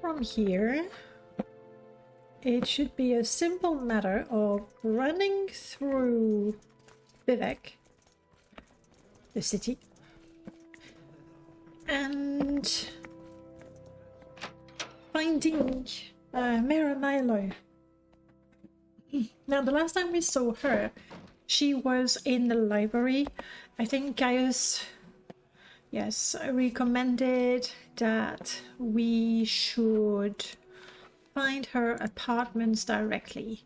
from here, it should be a simple matter of running through Vivek, the city, and finding Milo. Now, the last time we saw her, she was in the library. I think Gaius, yes, recommended that we should find her apartments directly.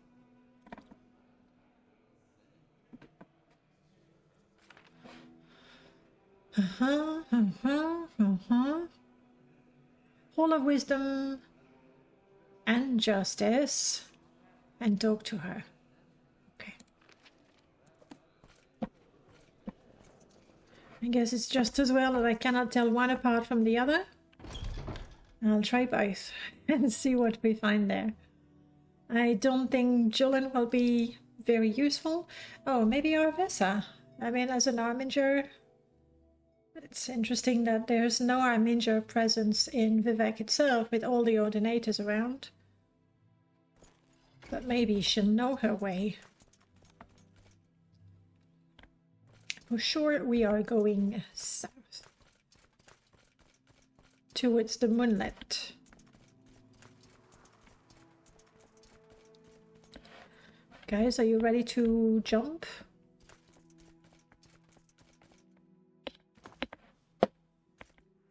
Hall of Wisdom and Justice, and talk to her. Okay. I guess it's just as well that I cannot tell one apart from the other. I'll try both and see what we find there. I don't think Julian will be very useful. Oh, maybe Arvessa. I mean, as an Arminger, it's interesting that there's no Arminger presence in Vivek itself with all the ordinators around. But maybe she'll know her way. For sure, we are going south. Towards the moonlit. Guys, are you ready to jump?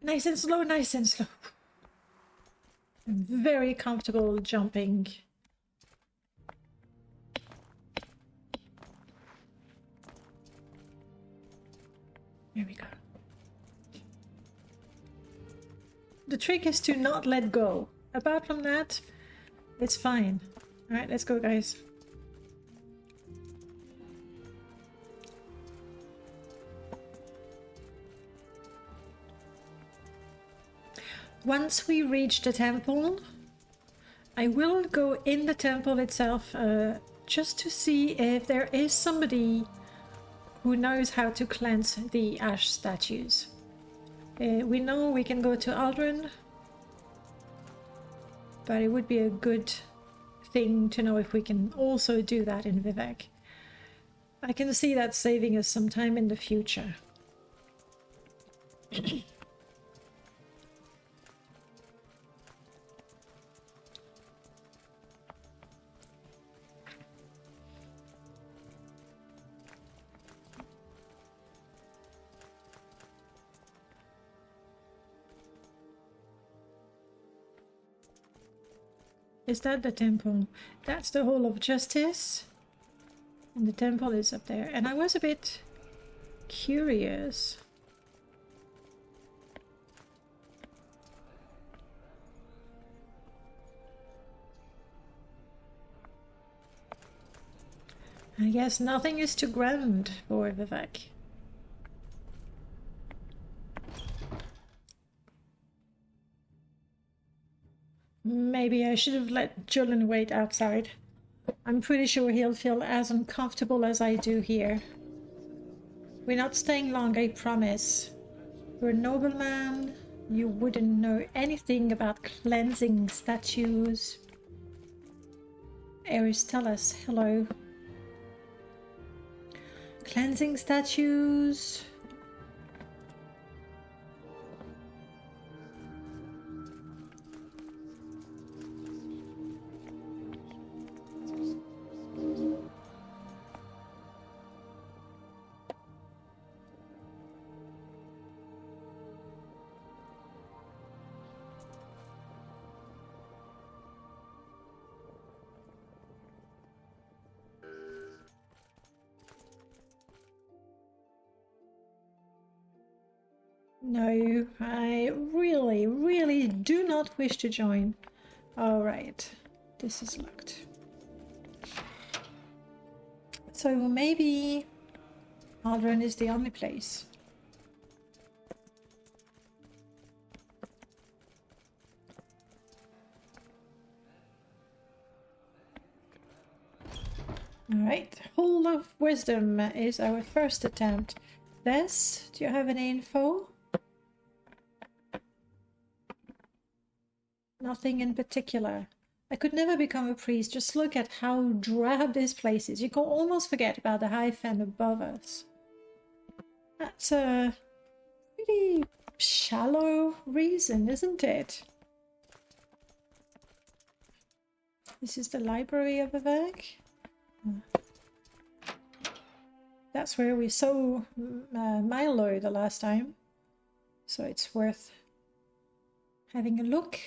Nice and slow, nice and slow. I'm very comfortable jumping. There we go. The trick is to not let go. Apart from that, it's fine. Alright, let's go, guys. Once we reach the temple, I will go in the temple itself just to see if there is somebody who knows how to cleanse the ash statues. We know we can go to Aldrin, but it would be a good thing to know if we can also do that in Vivek. I can see that saving us some time in the future. Is that the temple? That's the Hall of Justice. And the temple is up there. And I was a bit curious. I guess nothing is too grand for Vivek. Maybe I should have let Julian wait outside. I'm pretty sure he'll feel as uncomfortable as I do here. We're not staying long, I promise. You're a nobleman. You wouldn't know anything about cleansing statues. Aristellus, hello. Cleansing statues. No, I really do not wish to join. Alright, this is locked. So maybe Aldrin is the only place. Alright, Hall of Wisdom is our first attempt. Des, do you have any info? Nothing in particular. I could never become a priest. Just look at how drab this place is. You can almost forget about the high fen above us. That's a pretty shallow reason, isn't it? This is the library of Vivek. That's where we saw Milo the last time. So it's worth having a look.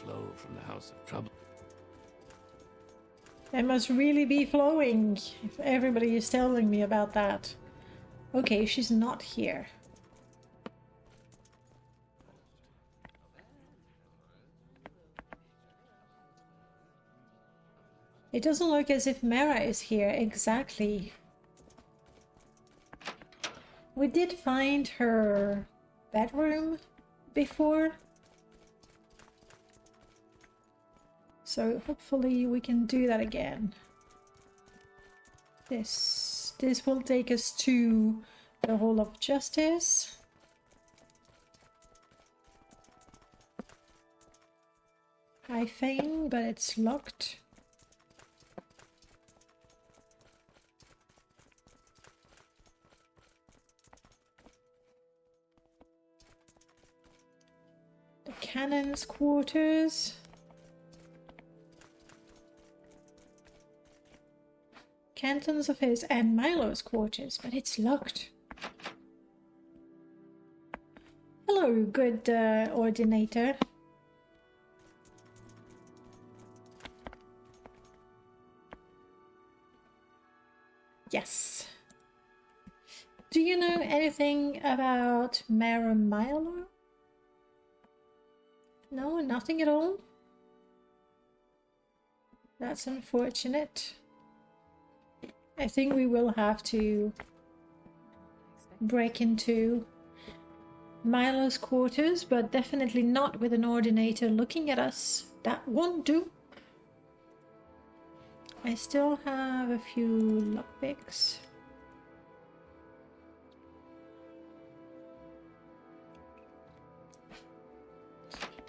Flow from the House of Trouble. They must really be flowing if everybody is telling me about that. Okay, she's not here. It doesn't look as if Mara is here exactly. We did find her bedroom before. So hopefully we can do that again. This will take us to the Hall of Justice. I feign, but it's locked. The cannon's quarters. Canton's of his and Milo's quarters, but it's locked. Hello, good ordinator. Yes. Do you know anything about Mara Milo? No, nothing at all? That's unfortunate. I think we will have to break into Milo's quarters, but definitely not with an ordinator looking at us. That won't do. I still have a few lockpicks.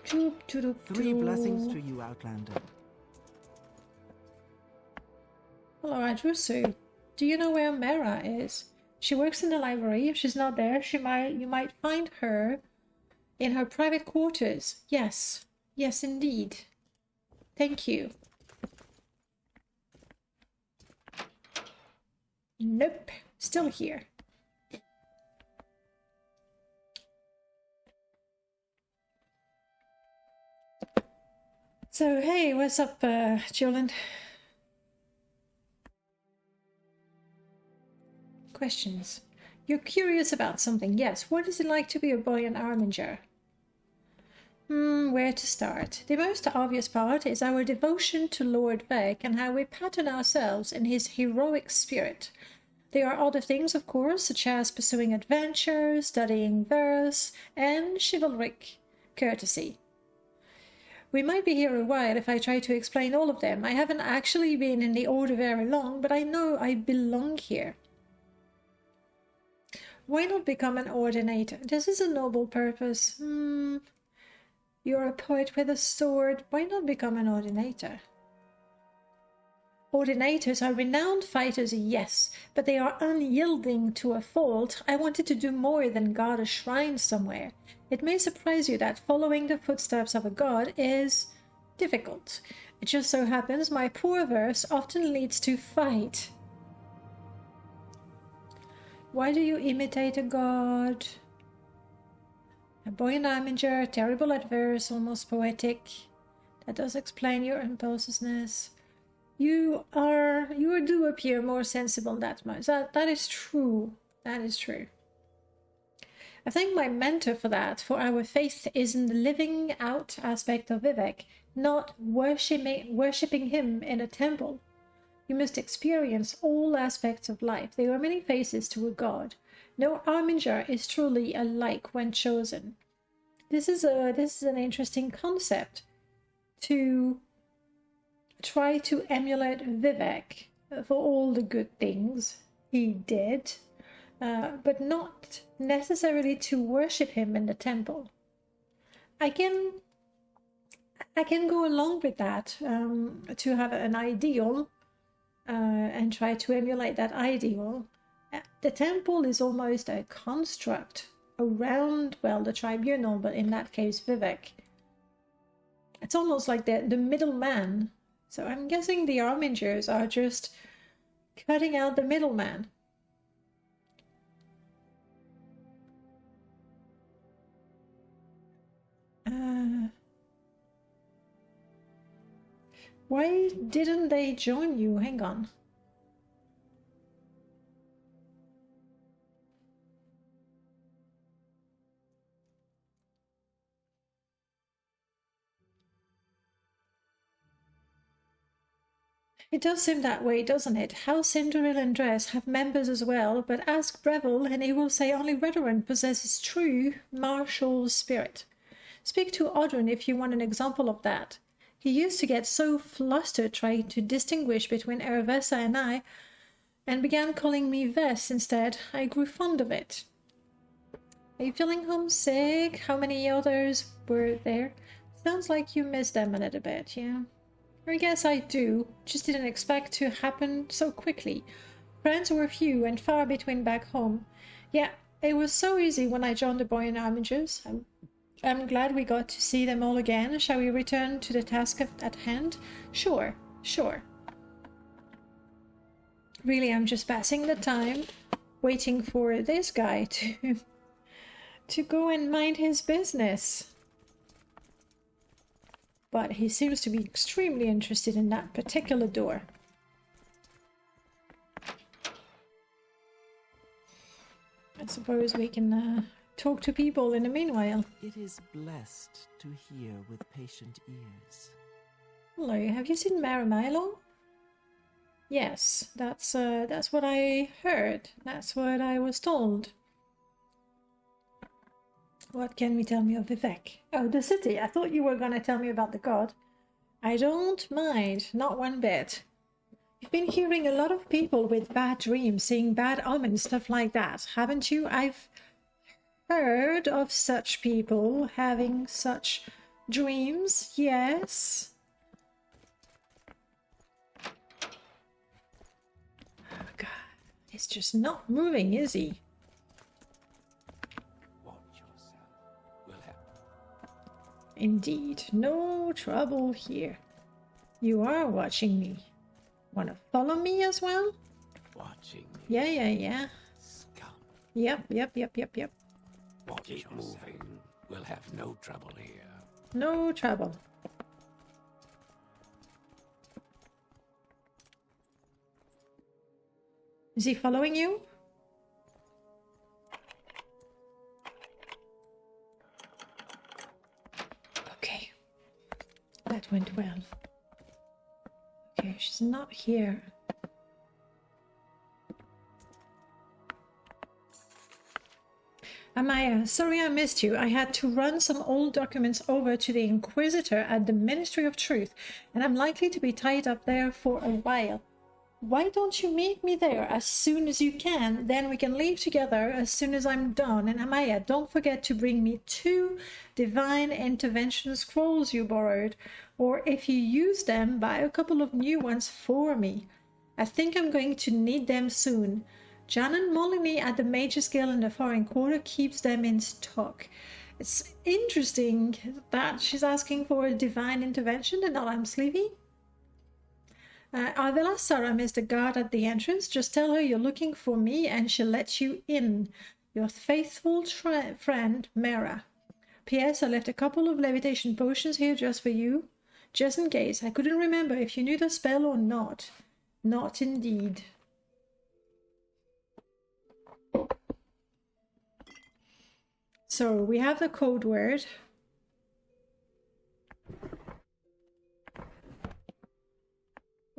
Three blessings to you, Outlander. Hello, Adrusu. Do you know where Mara is? She works in the library. If she's not there, you might find her in her private quarters. Yes. Yes, indeed. Thank you. Nope. Still here. So, hey, what's up, Julian? Questions. You're curious about something. Yes. What is it like to be a boy in Arminger? Where to start? The most obvious part is our devotion to Lord Vec and how we pattern ourselves in his heroic spirit. There are other things, of course, such as pursuing adventure, studying verse, and chivalric courtesy. We might be here a while if I try to explain all of them. I haven't actually been in the Order very long, but I know I belong here. Why not become an ordinator? This is a noble purpose. You're a poet with a sword. Why not become an ordinator? Ordinators are renowned fighters, yes, but they are unyielding to a fault. I wanted to do more than guard a shrine somewhere. It may surprise you that following the footsteps of a god is difficult. It just so happens my poor verse often leads to fight. Why do you imitate a god? A boy in Arminger, terrible at verse, almost poetic. That does explain your impulsiveness. You do appear more sensible that much. That is true. That is true. I thank my mentor for that, for our faith is in the living out aspect of Vivek, not worshipping him in a temple. You must experience all aspects of life. There are many faces to a god. No armiger is truly alike when chosen. This is an interesting concept, to try to emulate Vivek for all the good things he did, but not necessarily to worship him in the temple. I can go along with that, to have an ideal and try to emulate that ideal. The temple is almost a construct around, well, the tribunal, but in that case, Vivek. It's almost like the middleman. So I'm guessing the Armingers are just cutting out the middleman. Why didn't they join you? Hang on. It does seem that way, doesn't it? House Cinderella and Dress have members as well, but ask Breville and he will say only Veteran possesses true martial spirit. Speak to Audrin if you want an example of that. He used to get so flustered trying to distinguish between Ervessa and I, and began calling me Vess instead. I grew fond of it. Are you feeling homesick? How many others were there? Sounds like you missed them a little bit, yeah? I guess I do. Just didn't expect to happen so quickly. Friends were few and far between back home. Yeah, it was so easy when I joined the Boy and Armigers. I'm glad we got to see them all again. Shall we return to the task at hand? Sure. Really, I'm just passing the time, waiting for this guy to go and mind his business. But he seems to be extremely interested in that particular door. I suppose we can talk to people in the meanwhile. It is blessed to hear with patient ears. Hello, have you seen Marimilo? Yes, that's what I heard. That's what I was told. What can you tell me of Vivek? Oh, the city. I thought you were going to tell me about the god. I don't mind, not one bit. You've been hearing a lot of people with bad dreams, seeing bad omens, stuff like that, haven't you? I've heard of such people having such dreams, yes. Oh, God. He's just not moving, is he? Indeed, no trouble here. You are watching me. Want to follow me as well? Watching me. Yeah. Scum. Yep. Keep moving. We'll have no trouble here. No trouble. Is he following you? Okay. That went well. Okay, she's not here. Amaya, sorry I missed you. I had to run some old documents over to the Inquisitor at the Ministry of Truth, and I'm likely to be tied up there for a while. Why don't you meet me there as soon as you can? Then we can leave together as soon as I'm done. And Amaya, don't forget to bring me 2 Divine Intervention scrolls you borrowed, or if you use them, buy a couple of new ones for me. I think I'm going to need them soon. Janet Molyneux at the Mage's Guild in the Foreign Quarter keeps them in stock. It's interesting that she's asking for a divine intervention and not I'm sleepy. Arvela Saram is the guard at the entrance. Just tell her you're looking for me and she'll let you in. Your faithful friend, Mara. P.S. I left a couple of levitation potions here just for you. Just in case. I couldn't remember if you knew the spell or not. Not indeed. So we have the code word.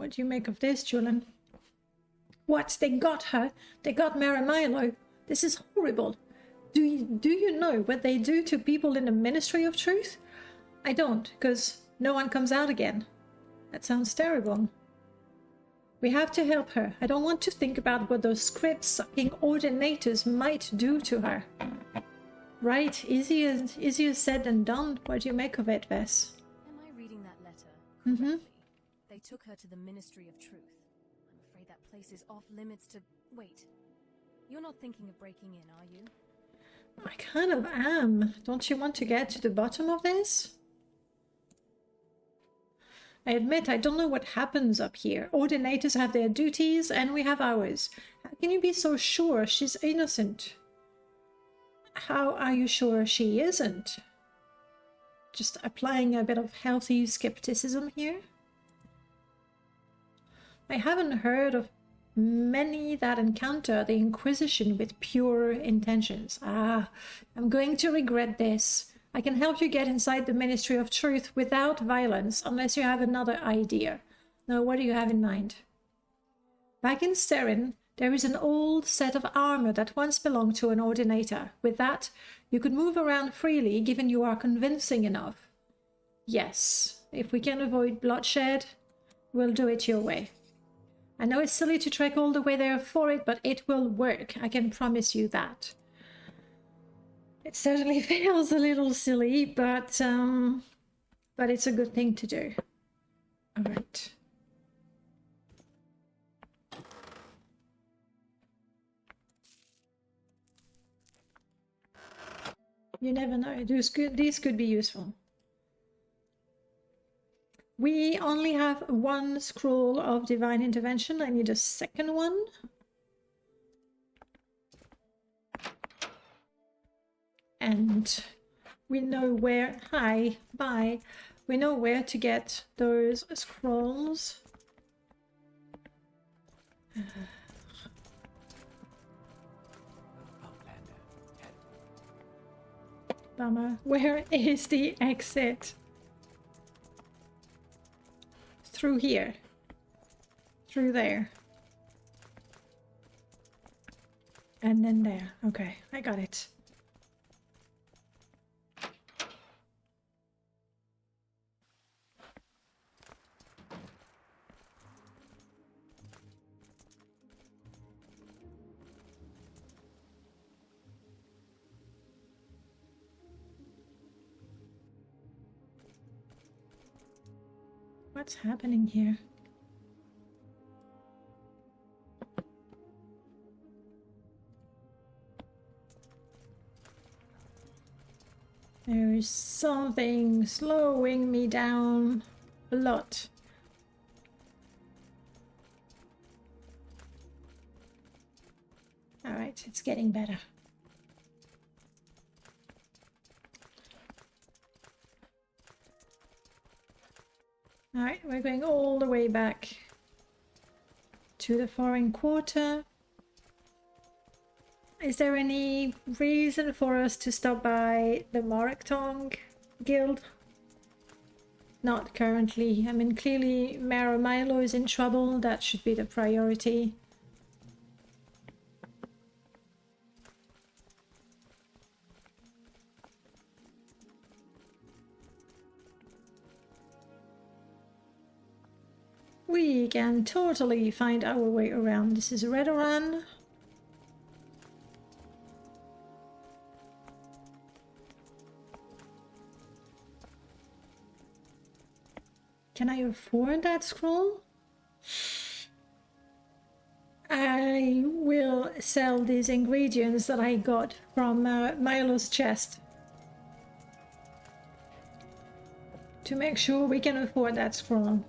What do you make of this, Julian? What? They got her? They got Milo? This is horrible. Do you know what they do to people in the Ministry of Truth? I don't, because no one comes out again. That sounds terrible. We have to help her. I don't want to think about what those script-sucking ordinators might do to her. Right, easier said than done. What do you make of it, Vess? Am I reading that letter correctly? They took her to the Ministry of Truth. I'm afraid that place is off limits to... Wait. You're not thinking of breaking in, are you? I kind of am. Don't you want to get to the bottom of this? I admit I don't know what happens up here. Ordinators have their duties and we have ours. How can you be so sure she's innocent? How are you sure she isn't? Just applying a bit of healthy skepticism here. I haven't heard of many that encounter the Inquisition with pure intentions. Ah, I'm going to regret this. I can help you get inside the Ministry of Truth without violence, unless you have another idea. Now, what do you have in mind? Back in Sterin, there is an old set of armor that once belonged to an ordinator. With that, you could move around freely, given you are convincing enough. Yes, if we can avoid bloodshed, we'll do it your way. I know it's silly to trek all the way there for it, but it will work. I can promise you that. It certainly feels a little silly, but it's a good thing to do. All right. You never know. These could be useful. We only have one scroll of divine intervention. I need a second one. And we know where... Hi, bye. We know where to get those scrolls. Bummer. Where is the exit? Through here. Through there. And then there. Okay, I got it. What's happening here? There is something slowing me down a lot. All right, it's getting better. All right, we're going all the way back to the Foreign Quarter. Is there any reason for us to stop by the Moraktong Guild? Not currently. I mean, clearly Milo is in trouble. That should be the priority. We can totally find our way around. This is Redoran. Can I afford that scroll? I will sell these ingredients that I got from Milo's chest to make sure we can afford that scroll.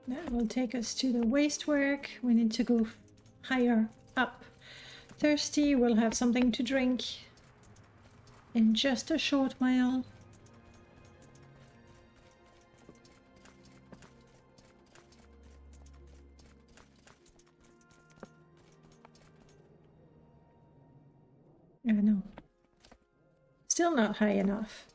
That will take us to the wastework. We need to go higher up. Thirsty, we'll have something to drink in just a short while. I know. Still not high enough.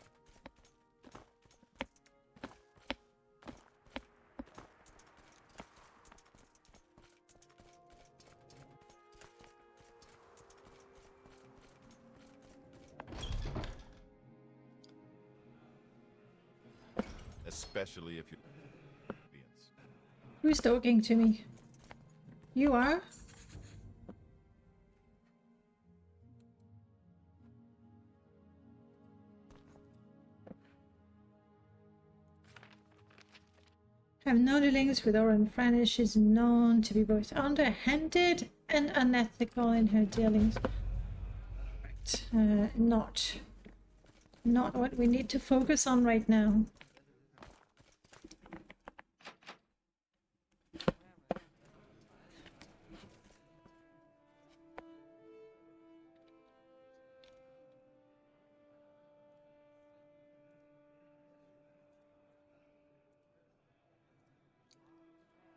Especially if you... Who's talking to me? You are? Have no dealings with Oren Franish is known to be both underhanded and unethical in her dealings. Right. Not what we need to focus on right now.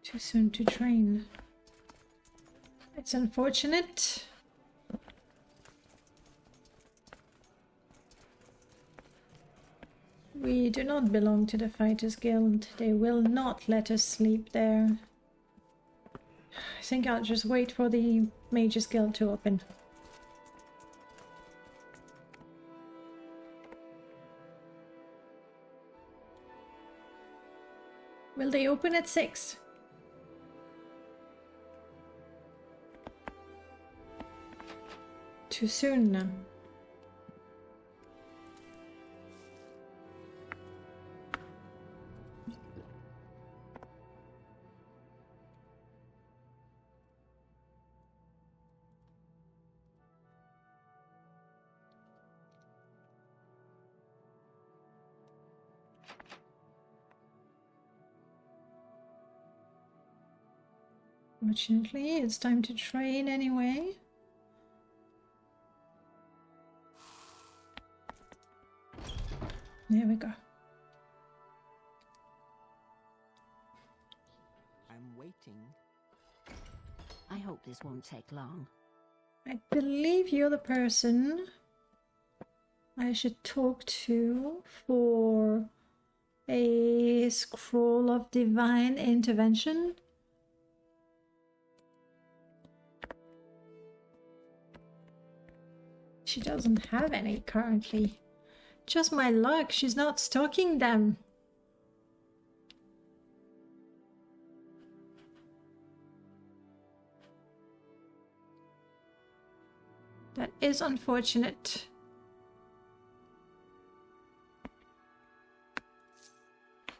Too soon to train. It's unfortunate. We do not belong to the Fighters Guild. They will not let us sleep there. I think I'll just wait for the Mages Guild to open. Will they open at 6? Too soon now. Fortunately, it's time to train anyway. There we go. I'm waiting. I hope this won't take long. I believe you're the person I should talk to for a scroll of divine intervention. She doesn't have any currently. Just my luck, she's not stocking them. That is unfortunate.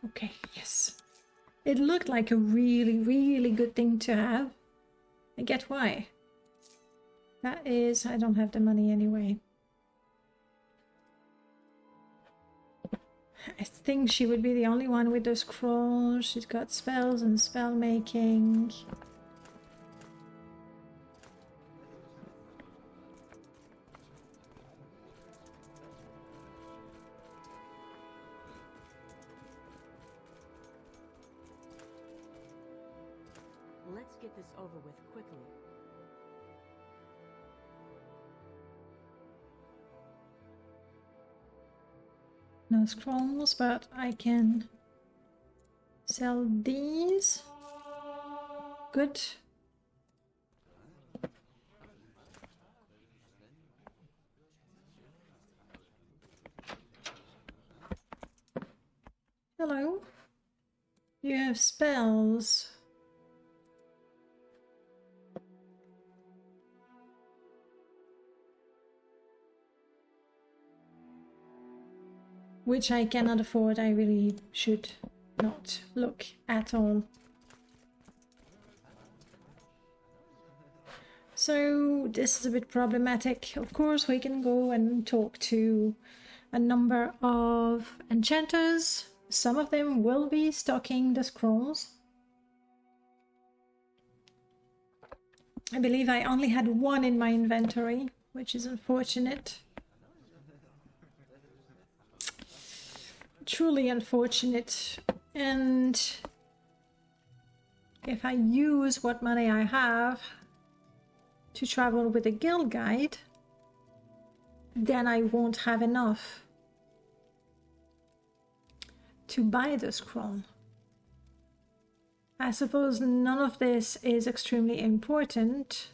Okay, yes. It looked like a really, really good thing to have. I get why. That is, I don't have the money anyway. I think she would be the only one with those scrolls. She's got spells and spell making. Let's get this over with quickly. No scrolls, but I can sell these. Good. Hello. You have spells. Which I cannot afford. I really should not look at all. So this is a bit problematic. Of course, we can go and talk to a number of enchanters. Some of them will be stocking the scrolls. I believe I only had one in my inventory, which is unfortunate. Truly unfortunate. And if I use what money I have to travel with a guild guide, then I won't have enough to buy the scroll. I suppose none of this is extremely important,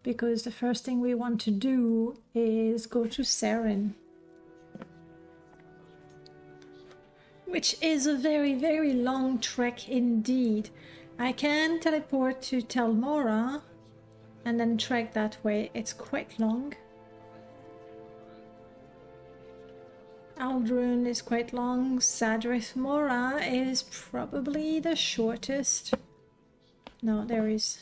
because the first thing we want to do is go to Saren, which is a very, very long trek indeed. I can teleport to Telmora and then trek that way. It's quite long. Aldrun is quite long. Sadrith Mora is probably the shortest. No, there is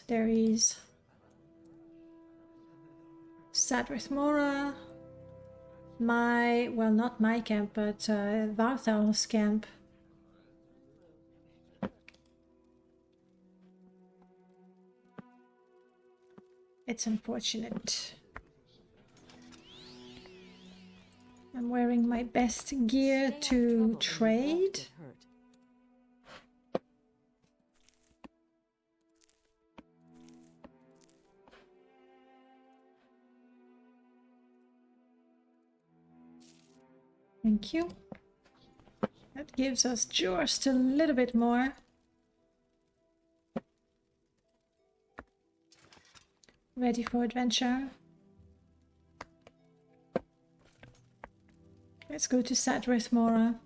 Sadrith Mora. Well, not my camp, but Varthal's camp. It's unfortunate. I'm wearing my best gear to trade. Thank you. That gives us just a little bit more. Ready for adventure. Let's go to Sadrith Mora.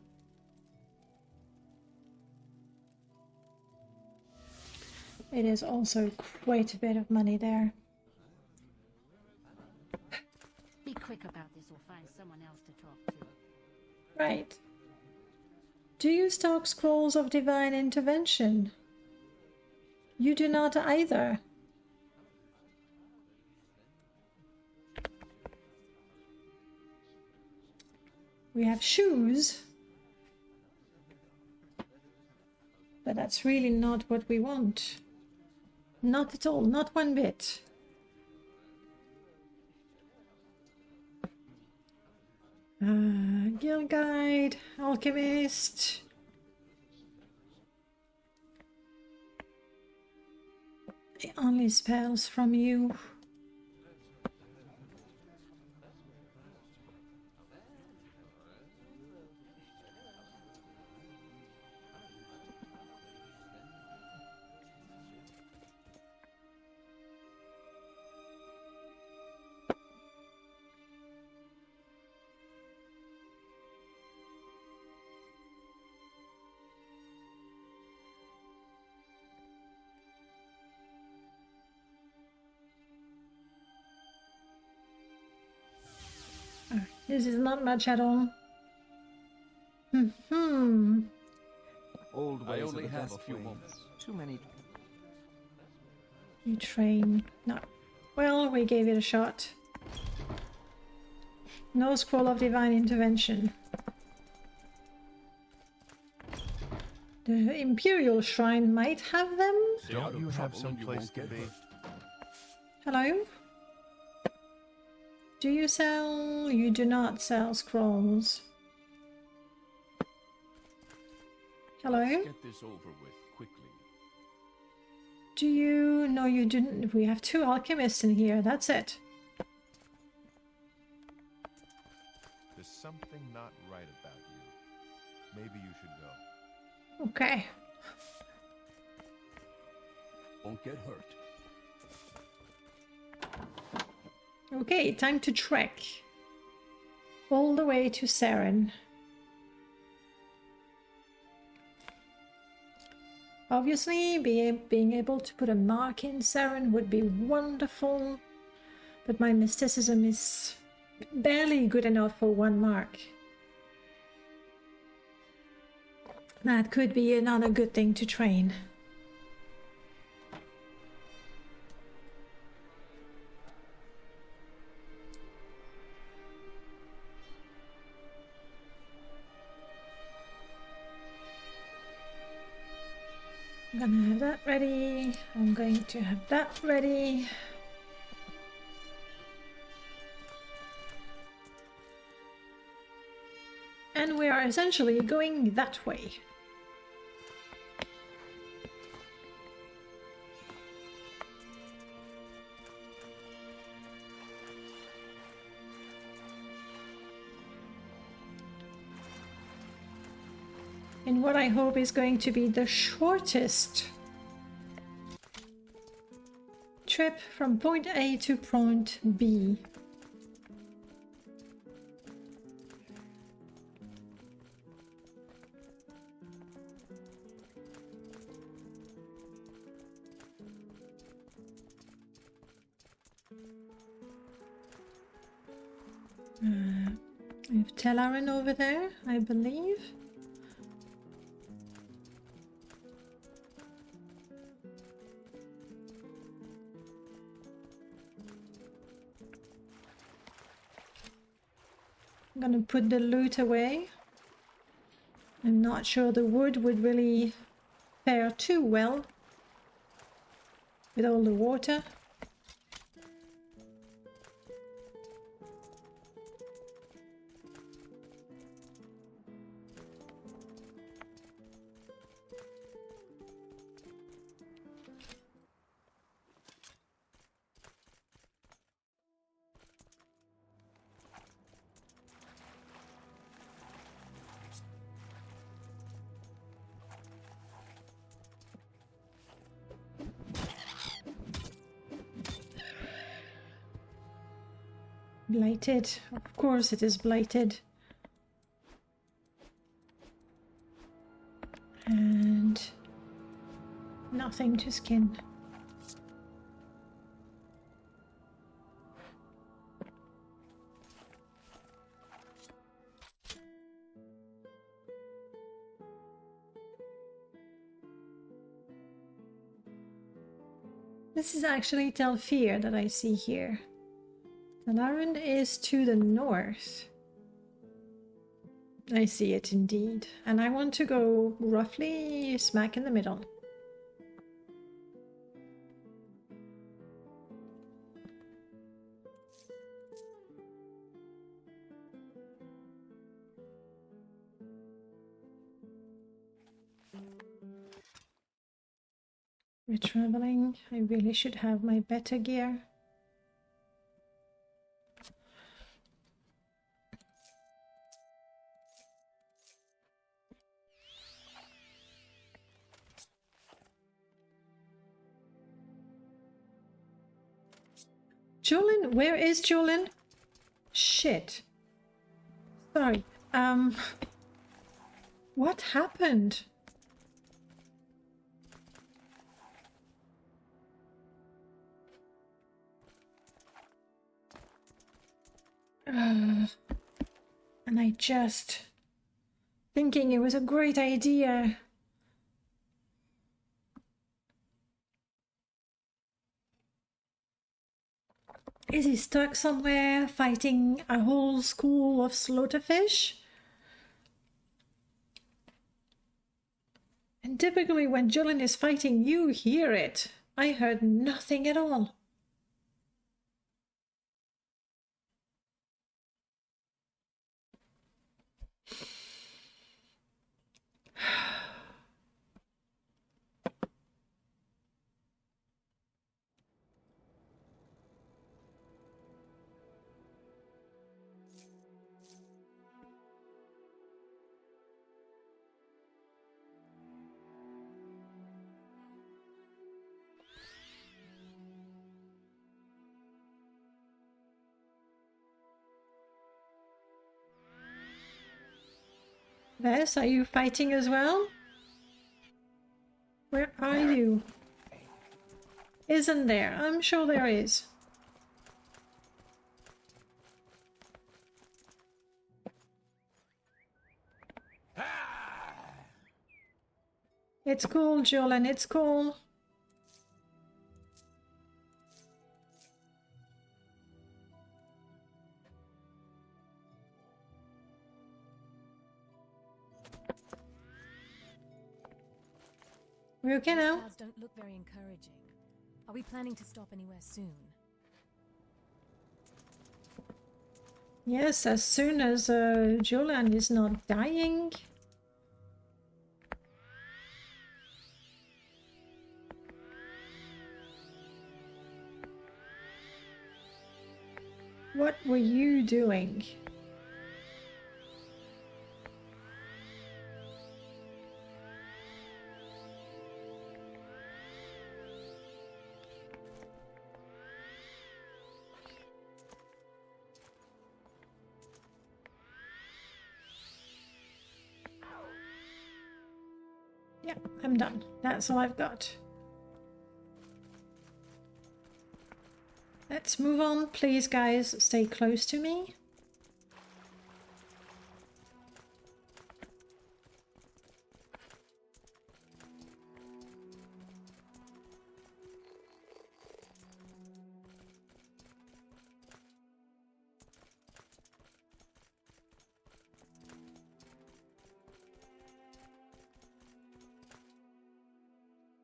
It is also quite a bit of money there. Be quick about this or find someone else to talk to. Right. Do you stock scrolls of divine intervention? You do not either. We have shoes, but that's really not what we want. Not at all, not one bit. Guild guide, alchemist. Only spells from you. This is not much at all. Old I ways only of the have a best few ways. moments. Too many. You train. No. Well, we gave it a shot. No scroll of divine intervention. The Imperial Shrine might have them. Don't you have some place to be? Hello? Do you sell? You do not sell scrolls. Hello? Get this over with quickly. Do you? No, you didn't. We have two alchemists in here. That's it. There's something not right about you. Maybe you should go. Okay. Won't get hurt. Okay, time to trek. All the way to Saren. Obviously, being able to put a mark in Saren would be wonderful, but my mysticism is barely good enough for one mark. That could be another good thing to train. I'm gonna have that ready. I'm going to have that ready. And we are essentially going that way. In what I hope is going to be the shortest trip from point A to point B. We have Telerin over there, I believe. I'm gonna put the loot away. I'm not sure the wood would really fare too well with all the water. Blighted. Of course it is blighted. And nothing to skin. This is actually Telfir that I see here. Alarin is to the north. I see it indeed. And I want to go roughly smack in the middle. We're traveling. I really should have my better gear. Jolin, where is Jolin? Shit. Sorry. What happened? And I just thinking it was a great idea. Is he stuck somewhere fighting a whole school of slaughterfish? And typically when Jolin is fighting, you hear it. I heard nothing at all. Vess, are you fighting as well? Where are you? Isn't there? I'm sure there is. It's cool, Jolin, it's cool. We okay These now? clouds don't look very encouraging. Are we planning to stop anywhere soon? Yes, as soon as Julian is not dying. What were you doing? Yeah, I'm done. That's all I've got. Let's move on, please, guys. Stay close to me.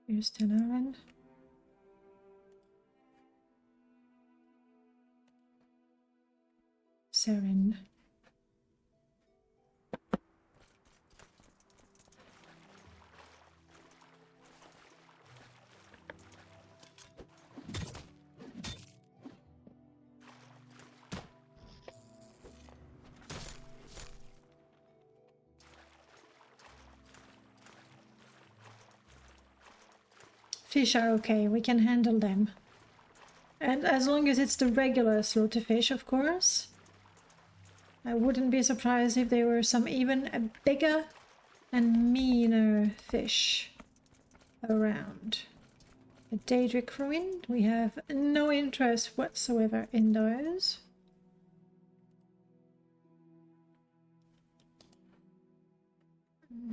Here's Tanaran. Saren. Fish are okay, we can handle them. And as long as it's the regular slaughterfish, of course. I wouldn't be surprised if there were some even bigger and meaner fish around. The Daedric Ruin, we have no interest whatsoever in those.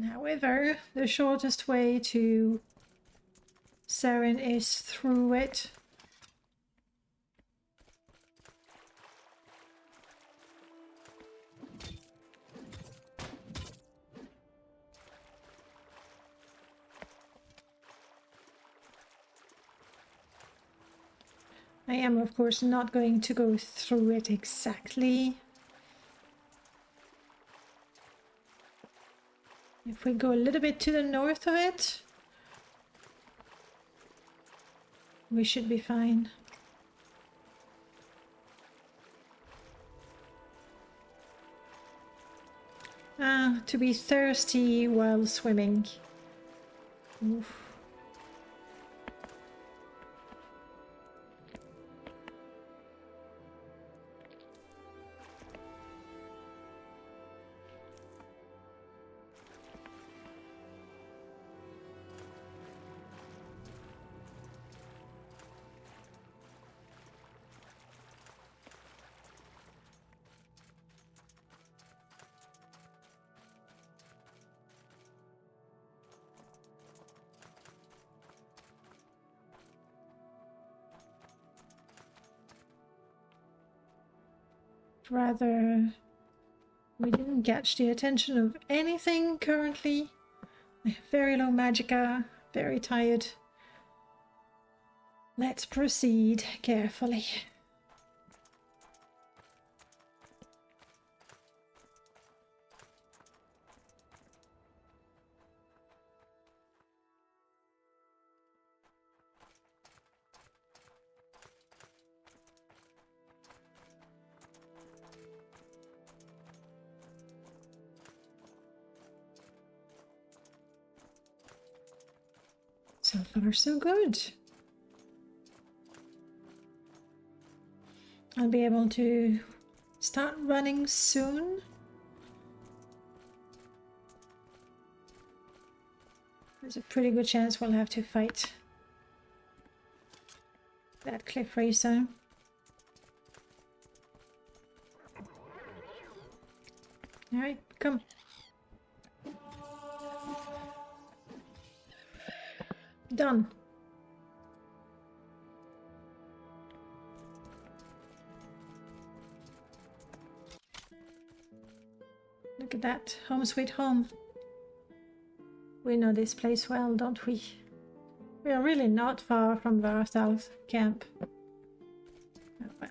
However, the shortest way to Saren is through it. I am, of course, not going to go through it exactly. If we go a little bit to the north of it, we should be fine. Ah, to be thirsty while swimming. Oof. Rather, we didn't catch the attention of anything currently. I have very low magicka, very tired. Let's proceed carefully. So far, so good. I'll be able to start running soon. There's a pretty good chance we'll have to fight that cliff racer. Alright, come. Done. Look at that. Home sweet home. We know this place well, don't we? We are really not far from Varthal's camp. Oh well.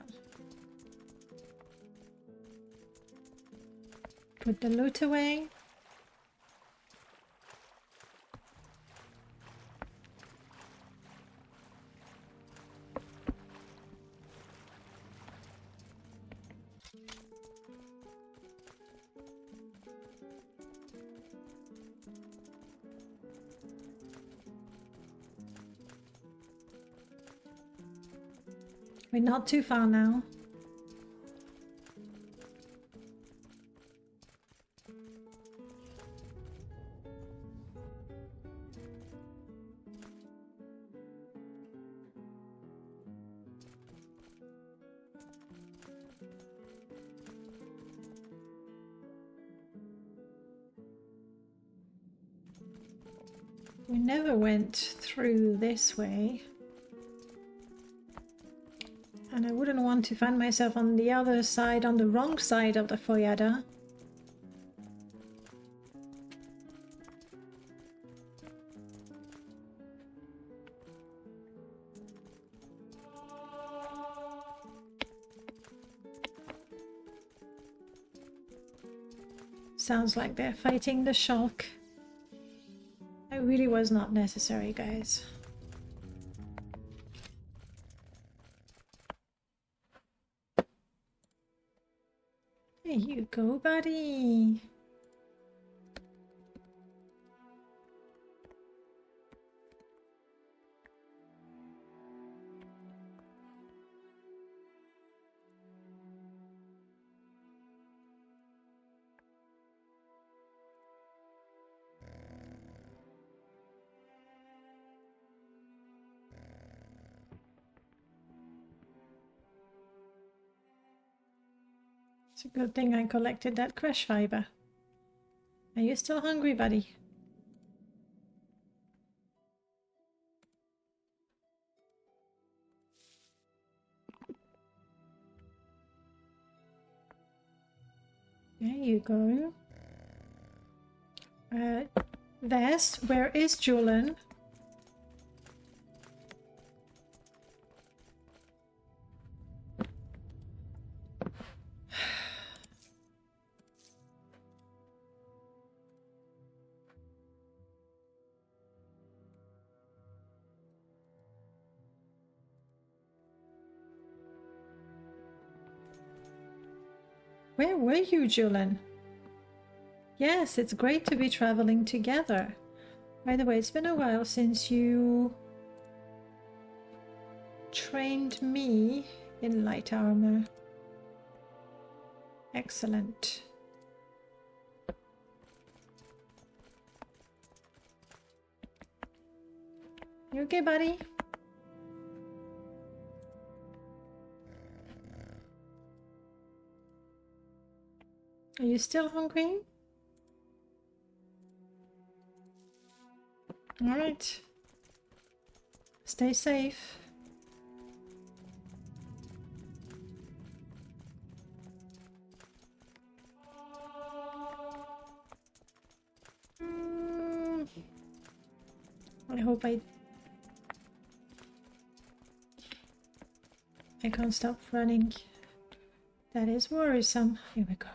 Put the loot away. We're not too far now. We never went through this way. And I wouldn't want to find myself on the other side, on the wrong side of the Foyada. Sounds like they're fighting the Shulk. It really was not necessary, guys. There you go, buddy. It's a good thing I collected that crush fiber. Are you still hungry, buddy? There you go. Vest, where is Julian? Where were you, Julian? Yes, it's great to be traveling together. By the way, it's been a while since you trained me in light armor. Excellent. You okay, buddy? Are you still hungry? All right. Stay safe. I hope I can't stop running. That is worrisome. Here we go.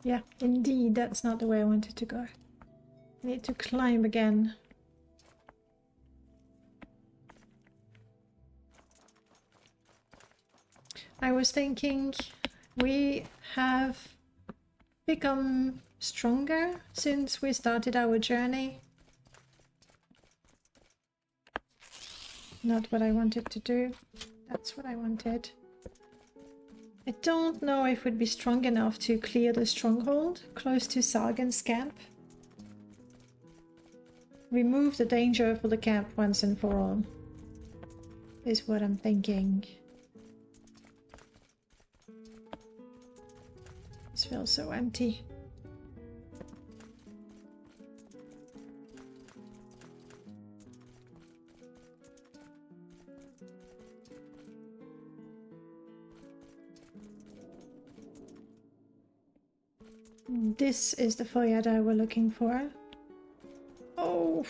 Yeah, indeed, that's not the way I wanted to go. I need to climb again. I was thinking we have become stronger since we started our journey. Not what I wanted to do. That's what I wanted. I don't know if we'd be strong enough to clear the stronghold close to Sargon's camp. Remove the danger for the camp once and for all, is what I'm thinking. This feels so empty. This is the Foyada we're looking for. Oh,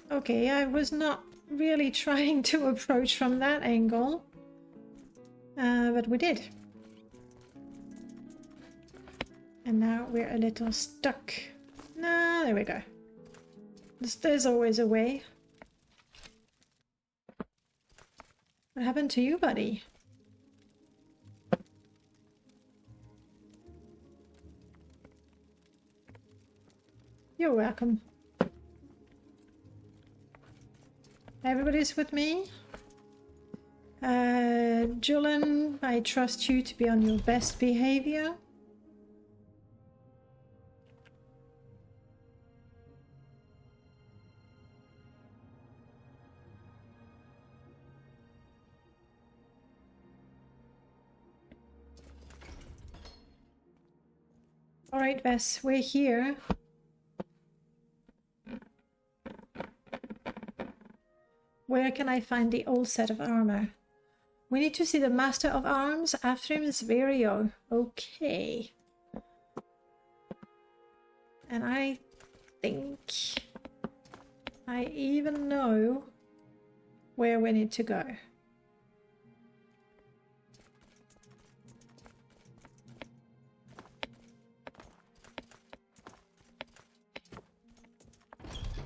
okay, I was not really trying to approach from that angle, but we did. And now we're a little stuck. No, there we go. There's always a way. What happened to you, buddy? You're welcome. Everybody's with me. Julian, I trust you to be on your best behavior. Alright, Vess, we're here. Where can I find the old set of armor? We need to see the Master of Arms. After him is Virio. Okay. And I think I even know where we need to go.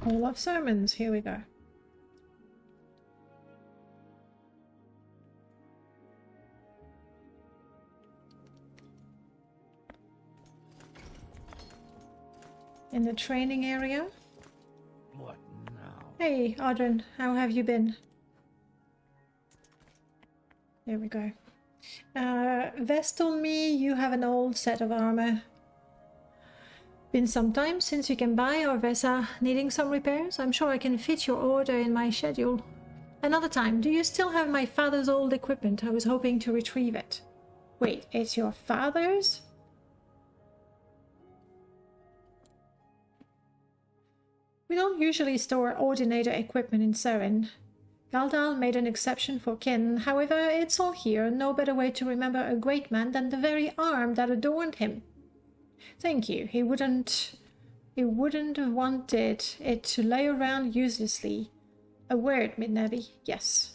Hall of Sermons, here we go. In the training area. What now? Hey, Audrin, how have you been? There we go. Vest told me you have an old set of armor. Been some time since you can buy, or Vesa needing some repairs? I'm sure I can fit your order in my schedule. Another time, do you still have my father's old equipment? I was hoping to retrieve it. Wait, it's your father's? We don't usually store ordinator equipment in Seren. Galdal made an exception for Ken. However, it's all here. No better way to remember a great man than the very arm that adorned him. Thank you. He wouldn't have wanted it to lay around uselessly. A word, Midnabi. Yes.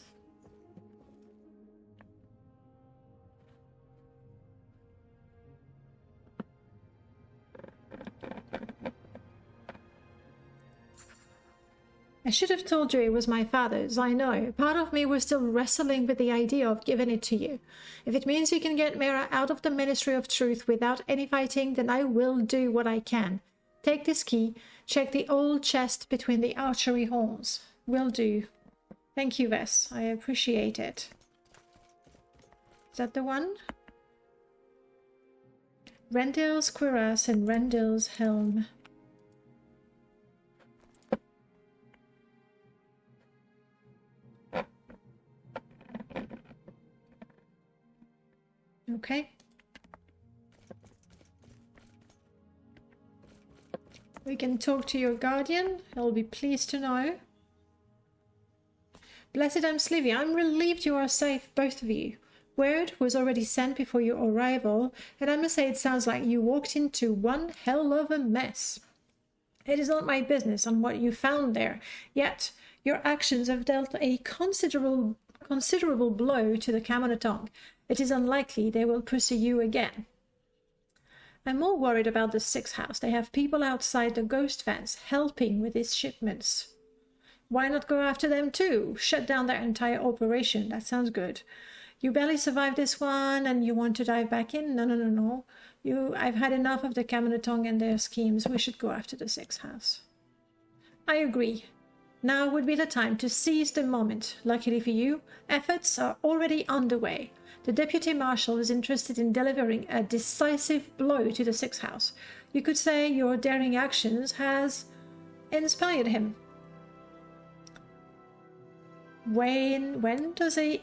I should have told you it was my father's, I know. Part of me was still wrestling with the idea of giving it to you. If it means you can get Mira out of the Ministry of Truth without any fighting, then I will do what I can. Take this key, check the old chest between the archery halls. Will do. Thank you, Vess. I appreciate it. Is that the one? Rendell's cuirass and Rendell's helm. Okay. We can talk to your guardian. He'll be pleased to know. Blessed Slivia, I'm relieved you are safe, both of you. Word was already sent before your arrival, and I must say it sounds like you walked into one hell of a mess. It is not my business on what you found there, yet your actions have dealt a considerable blow to the Camonatong. It is unlikely they will pursue you again. I'm more worried about the Sixth House. They have people outside the ghost fence helping with these shipments. Why not go after them too? Shut down their entire operation. That sounds good. You barely survived this one and you want to dive back in? No. I've had enough of the Camonatong and their schemes. We should go after the Sixth House. I agree. Now would be the time to seize the moment. Luckily for you, efforts are already underway. The Deputy Marshal is interested in delivering a decisive blow to the Sixth House. You could say your daring actions has inspired him. When does he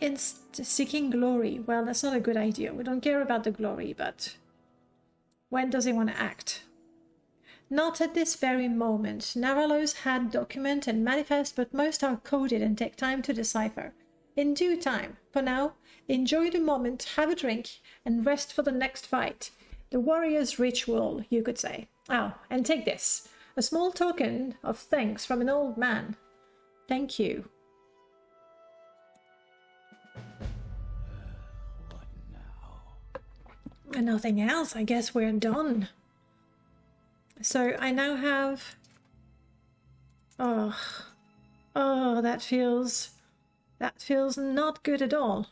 seeking glory? Well, that's not a good idea. We don't care about the glory, but when does he want to act? Not at this very moment. Naralos had document and manifest, but most are coded and take time to decipher. In due time. For now, enjoy the moment, have a drink, and rest for the next fight. The warrior's ritual, you could say. Oh, and take this. A small token of thanks from an old man. Thank you. What now? And nothing else. I guess we're done. So I now have... Oh, that feels not good at all.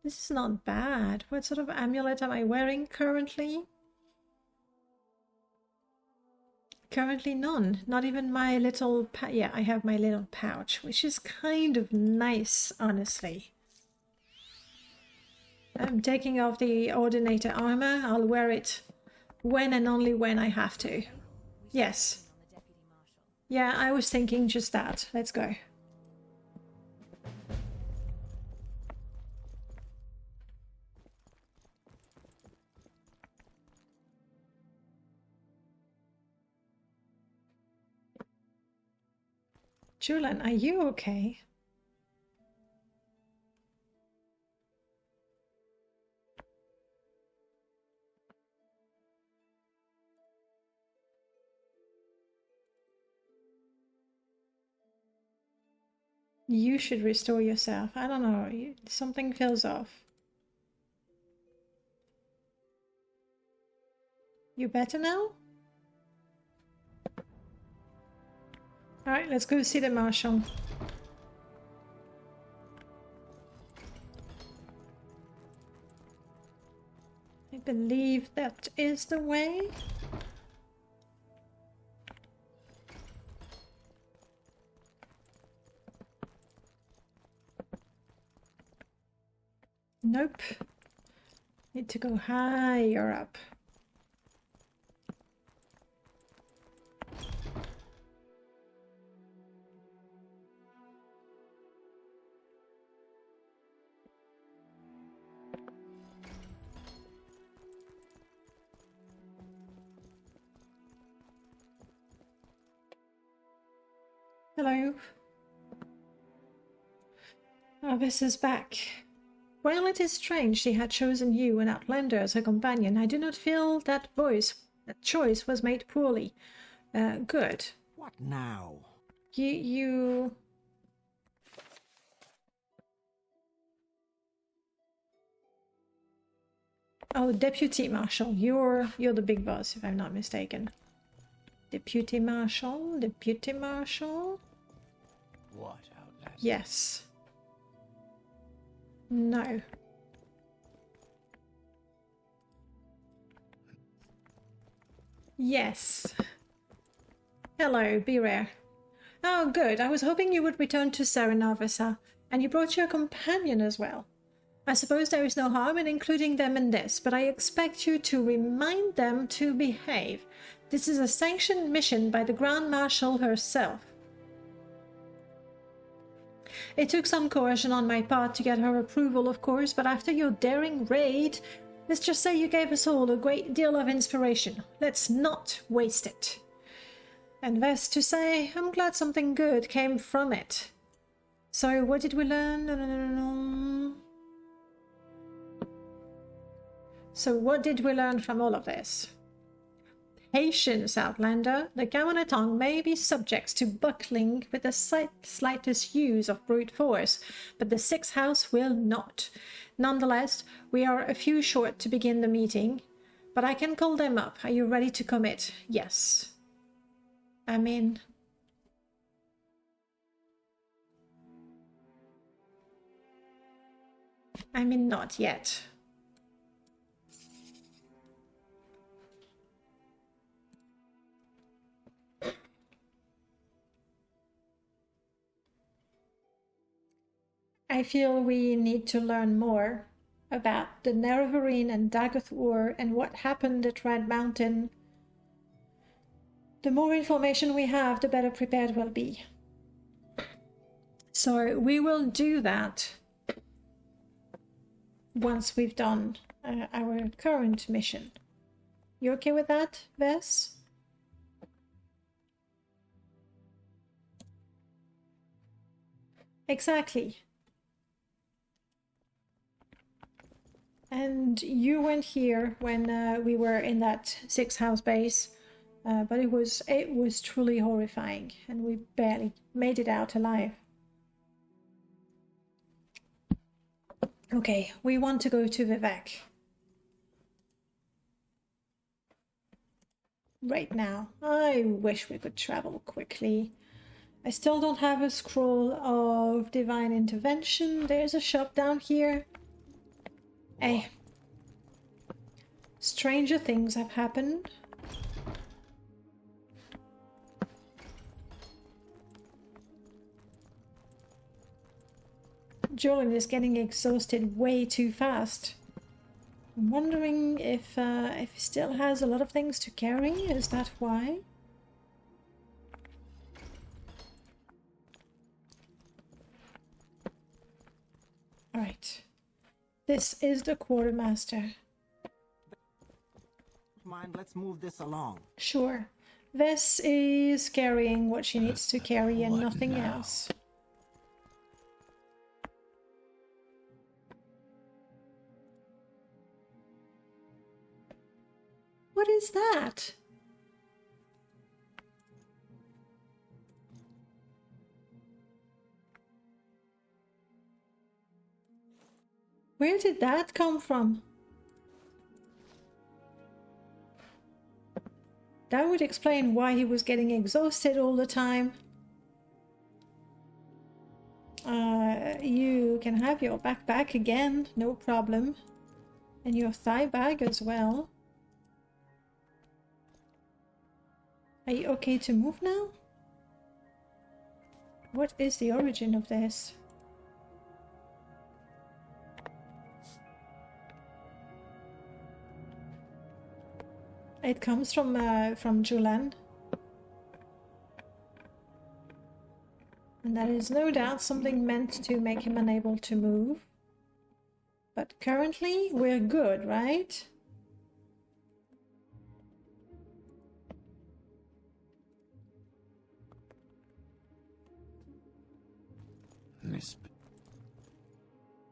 This is not bad. What sort of amulet am I wearing currently? Currently none. Not even my little... yeah, I have my little pouch, which is kind of nice, honestly. I'm taking off the Ordinator armor. I'll wear it when and only when I have to. Yes. Yeah, I was thinking just that. Let's go. Julian, are you okay? You should restore yourself. I don't know. Something feels off. You better now? Alright, let's go see the Marshal. I believe that is the way. Nope. Need to go higher up. Hello. Abyss is back. While it is strange she had chosen you, an Outlander, as her companion, I do not feel that choice was made poorly. Good. What now? You... Oh, Deputy Marshal. You're the big boss, if I'm not mistaken. Deputy Marshal? Deputy Marshal? What, Outlander? Yes. No. Yes. Hello, be rare. Oh, good. I was hoping you would return to Serenavisa, and you brought your companion as well. I suppose there is no harm in including them in this, but I expect you to remind them to behave. This is a sanctioned mission by the Grand Marshal herself. It took some coercion on my part to get her approval, of course, but after your daring raid, let's just say you gave us all a great deal of inspiration. Let's not waste it. And best to say, I'm glad something good came from it. So, what did we learn? So, what did we learn from all of this? Patience, Outlander. The Gamonatong may be subject to buckling with the slightest use of brute force, but the Sixth House will not. Nonetheless, we are a few short to begin the meeting, but I can call them up. Are you ready to commit? Yes. I mean... not yet. I feel we need to learn more about the Nerevarine and Dagoth War and what happened at Red Mountain. The more information we have, the better prepared we'll be. So we will do that once we've done our current mission. You okay with that, Vess? Exactly. and you went here when we were in that 6-house base, but it was truly horrifying, and we barely made it out alive. Okay, we want to go to Vivek. Right now. I wish we could travel quickly. I still don't have a scroll of divine intervention. There's a shop down here. Hey. Stranger things have happened. Julian is getting exhausted way too fast. I'm wondering if he still has a lot of things to carry. Is that why? All right. This is the quartermaster. Mind, let's move this along. Sure. Vess is carrying what she needs to carry and What nothing now? else. What is that? Where did that come from? That would explain why he was getting exhausted all the time. You can have your backpack again, no problem. And your thigh bag as well. Are you okay to move now? What is the origin of this? It comes from Julian. And that is no doubt something meant to make him unable to move. But currently, we're good, right?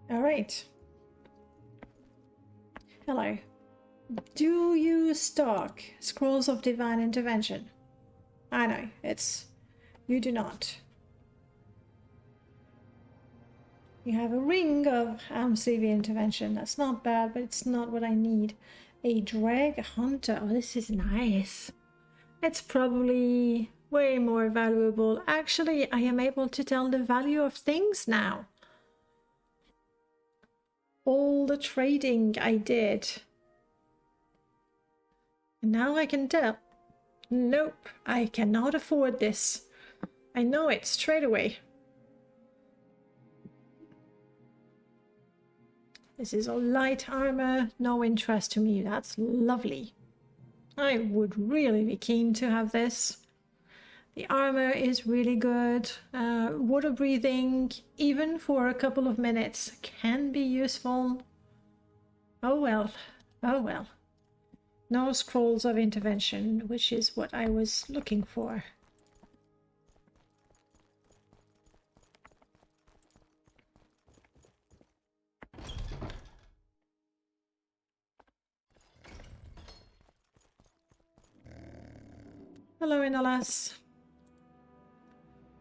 All right. Hello. Do you stock Scrolls of Divine Intervention? I know, you do not. You have a ring of CV Intervention. That's not bad, but it's not what I need. A Drag Hunter. Oh, this is nice. It's probably way more valuable. Actually, I am able to tell the value of things now. All the trading I did. And now I can tell. Nope, I cannot afford this. I know it straight away. This is all light armor, no interest to me. That's lovely. I would really be keen to have this. The armor is really good. Water breathing, even for a couple of minutes, can be useful. Oh well, oh well. No scrolls of intervention, which is what I was looking for. Hello, Inalas.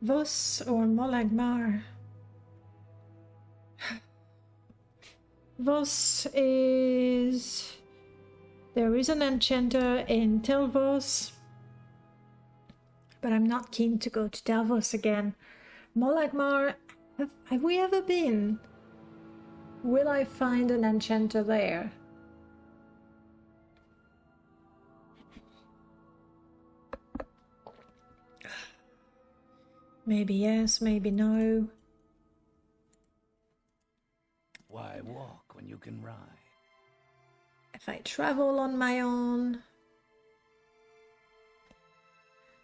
Vos or Molagmar? Vos is... There is an enchanter in Telvos, but I'm not keen to go to Telvos again. Molagmar, have we ever been? Will I find an enchanter there? Maybe yes, maybe no. Why walk when you can ride? If I travel on my own...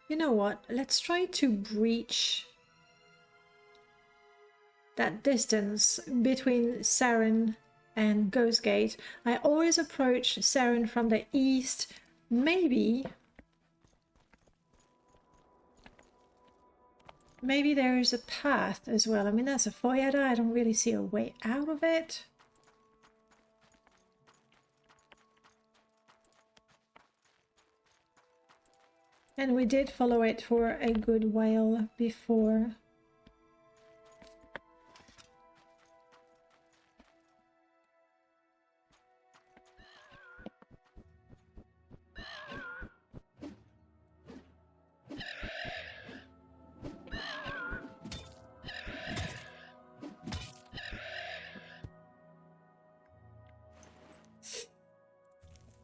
You know what? Let's try to breach that distance between Saren and Ghostgate. I always approach Saren from the east. Maybe there is a path as well. I mean, that's a foyer. I don't really see a way out of it. And we did follow it for a good while before.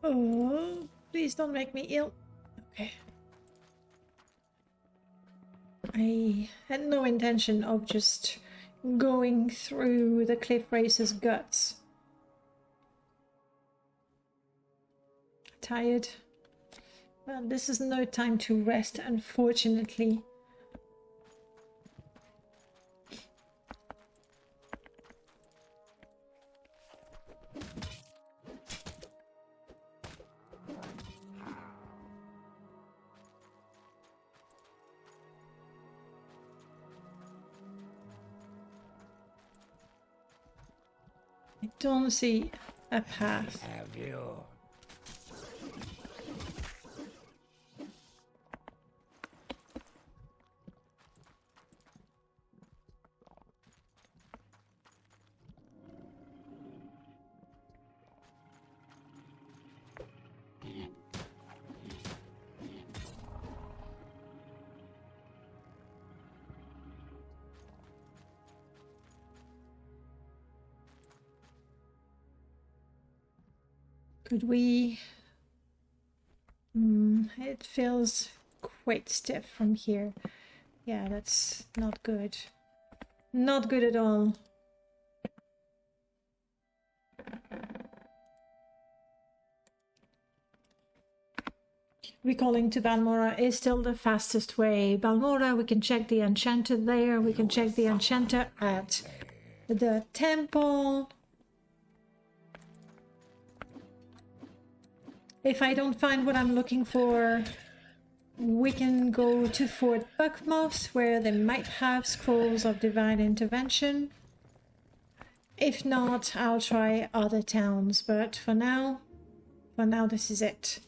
Oh, please don't make me ill. Okay. I had no intention of just going through the cliff racer's guts. Tired. Well, this is no time to rest, unfortunately. I don't see a path. Have you? Could we... it feels quite stiff from here. Yeah, that's not good. Not good at all. Recalling to Balmora is still the fastest way. Balmora, we can check the enchanter there. We can check the enchanter at the temple. If I don't find what I'm looking for, we can go to Fort Buckmoss, where they might have scrolls of divine intervention. If not, I'll try other towns, but for now this is it.